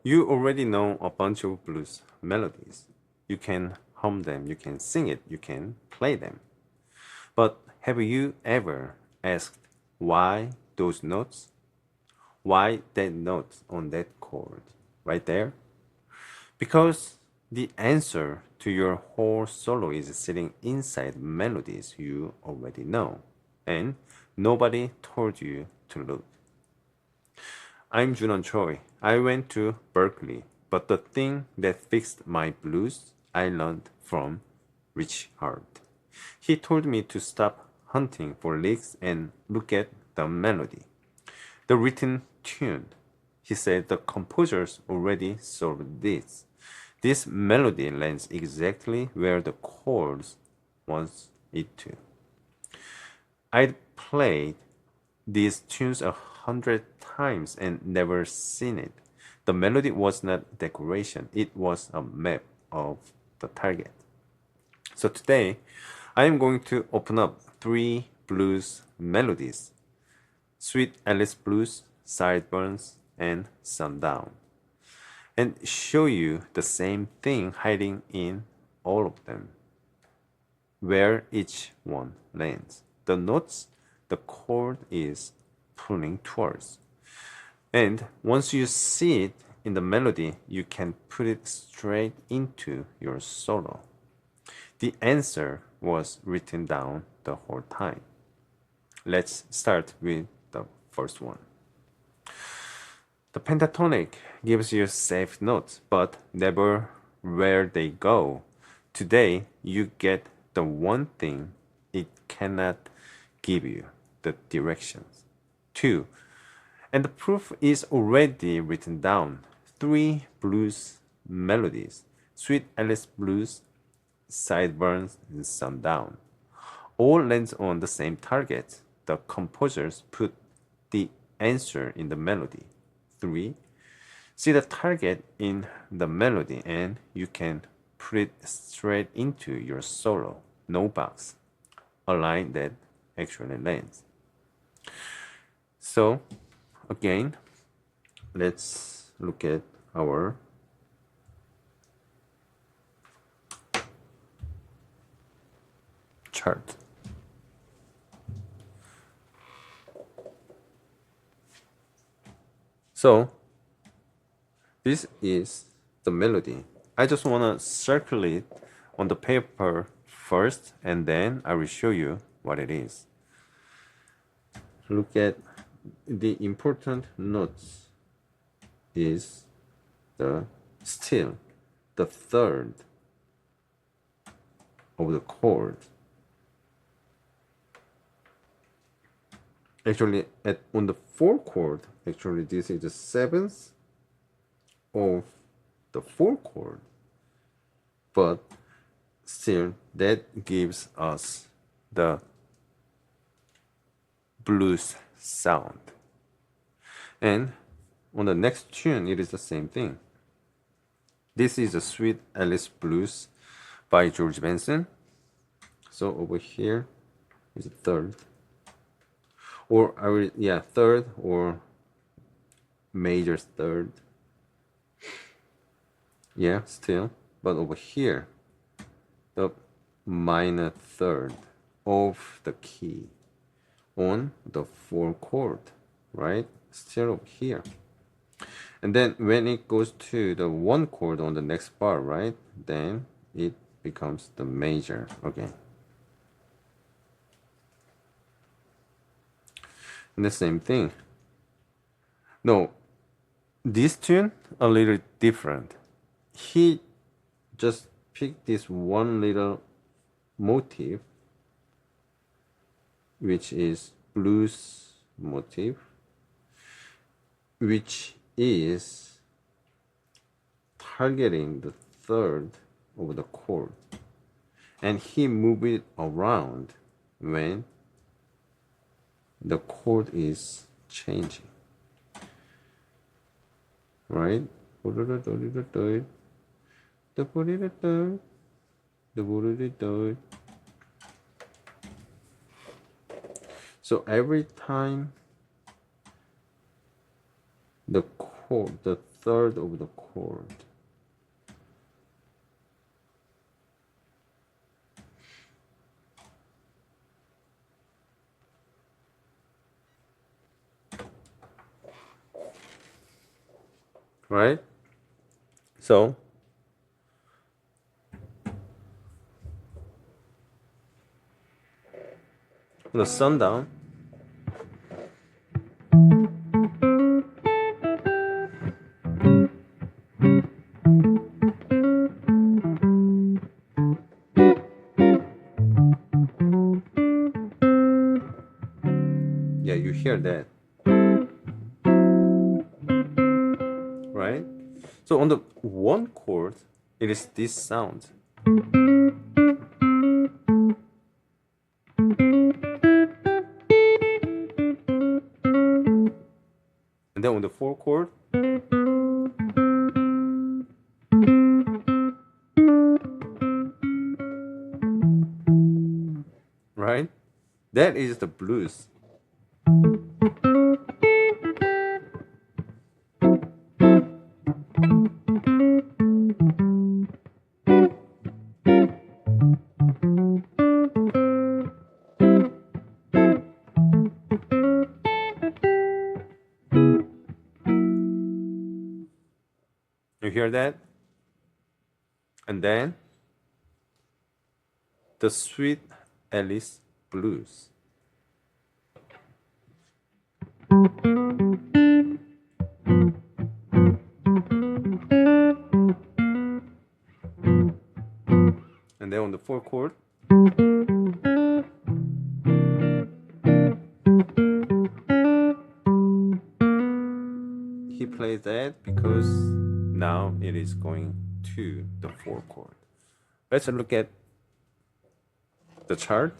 You already know a bunch of blues melodies. You can hum them, you can sing it, you can play them. But have you ever asked why those notes? Why that note on that chord right there? Because the answer to your whole solo is sitting inside melodies you already know, and nobody told you to look. I'm Junon Choi. I went to Berklee, but the thing that fixed my blues I learned from Richie Hart. He told me to stop hunting for licks and look at the melody, the written tune. He said the composers already solved this. This melody lands exactly where the chords wants it to. I'd played these tunes 100 times and never seen it. The melody was not decoration, it was a map of the target. So today, I am going to open up three blues melodies: Sweet Alice Blues, Sideburns, and Sundown, and show you the same thing hiding in all of them, where each one lands, the notes the chord is pulling towards. And once you see it in the melody, you can put it straight into your solo. The answer was written down the whole time. Let's start with the first one. The pentatonic gives you safe notes, but never where they go. Today, you get the one thing it cannot give you, the directions. 2. And the proof is already written down. 3 blues melodies: Sweet Alice Blues, Sideburns, and Sundown. All lands on the same target. The composers put the answer in the melody. 3. See the target in the melody and you can put it straight into your solo. No box. A line that actually lands. So again, let's look at our chart. So this is the melody. I just want to circle it on the paper first, and then I will show you what it is. Look at the important notes is the still the third of the chord. Actually, on the fourth chord, actually this is the seventh of the fourth chord, but still that gives us the blues sound. And on the next tune, it is the same thing. This is a Sweet Alice Blues by George Benson. So over here is a third, or third or major third. Yeah, still, but over here, the minor third of the key on the fourth chord, right? Still over here. And then when it goes to the one chord on the next bar, right? Then it becomes the major again. And the same thing. No, this tune a little different. He just picked this one little motif, which is blues motif, which is targeting the third of the chord, and he moved it around when the chord is changing, right? So every time the chord, the third of the chord. Right? So the Sundown, yeah, you hear that, right? So on the one chord, it is this sound. And then on the four chord, right? That is the blues. You hear that? And then the Sweet Alice Blues. And then on the four chord, he plays that because now it is going to the four chord. Let's look at the chart.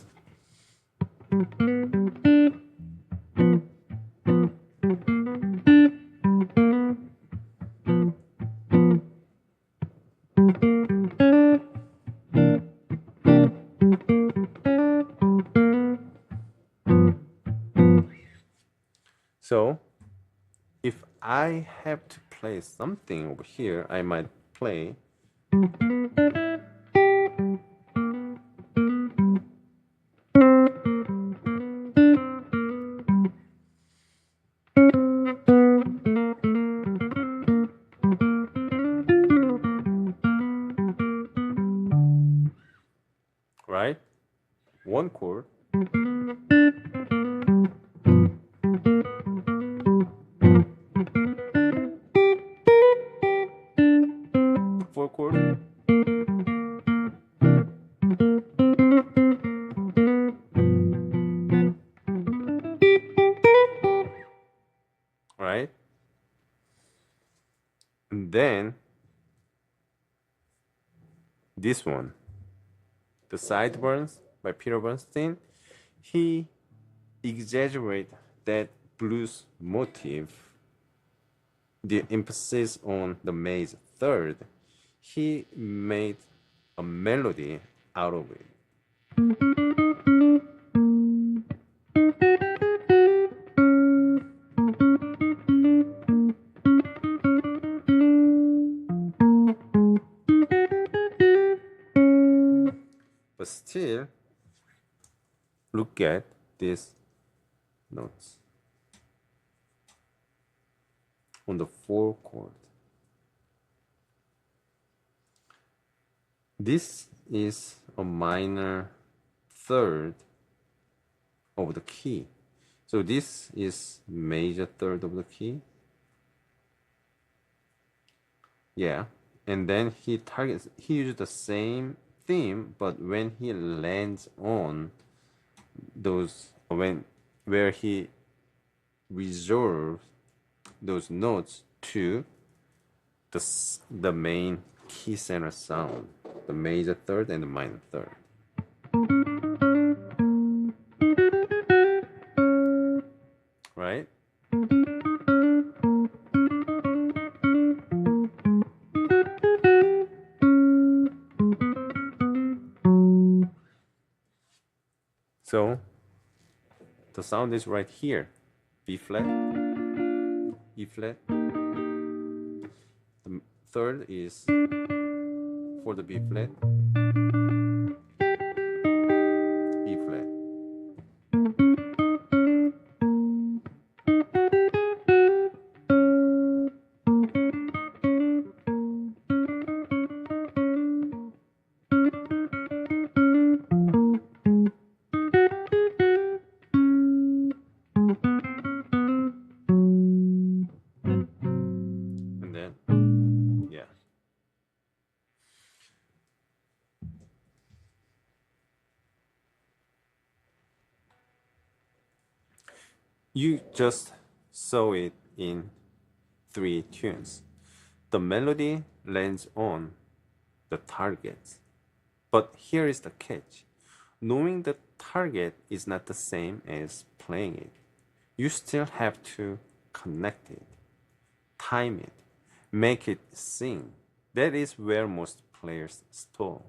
So if I have to play something over here, I might play right? One chord. Four chord. Right? And then this one, the Sideburns by Peter Bernstein, he exaggerate that blues motif, the emphasis on the major third. He made a melody out of it. But still, look at these notes on the four chord. This is a minor third of the key. So this is major third of the key. Yeah. And then he used the same theme, but when he lands on those, where he reserves those notes to the main key center sound, the major third and the minor third. Right? So the sound is right here. B flat, E flat, third is for the B flat, E flat. And then, yeah. You just saw it in 3 tunes. The melody lands on the target. But here is the catch. Knowing the target is not the same as playing it. You still have to connect it, time it, make it sing. That is where most players stall.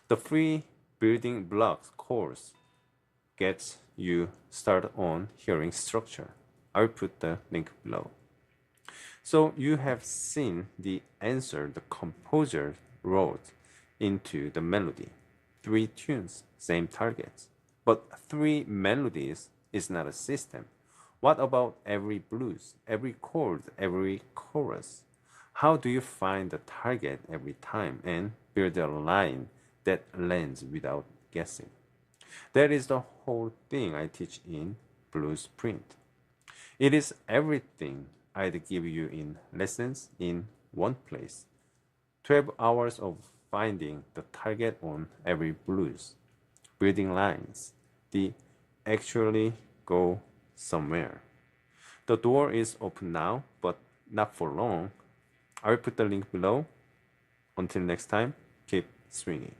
The free building blocks course gets you started on hearing structure. I'll put the link below. So you have seen the answer the composer wrote into the melody. 3 tunes, same targets. But 3 melodies is not a system. What about every blues, every chord, every chorus? How do you find the target every time and build a line that lands without guessing? That is the whole thing I teach in Bluesprint. It is everything I'd give you in lessons in one place. 12 hours of finding the target on every blues, building lines, they actually go somewhere. The door is open now, but not for long. I will put the link below. Until next time, keep swinging.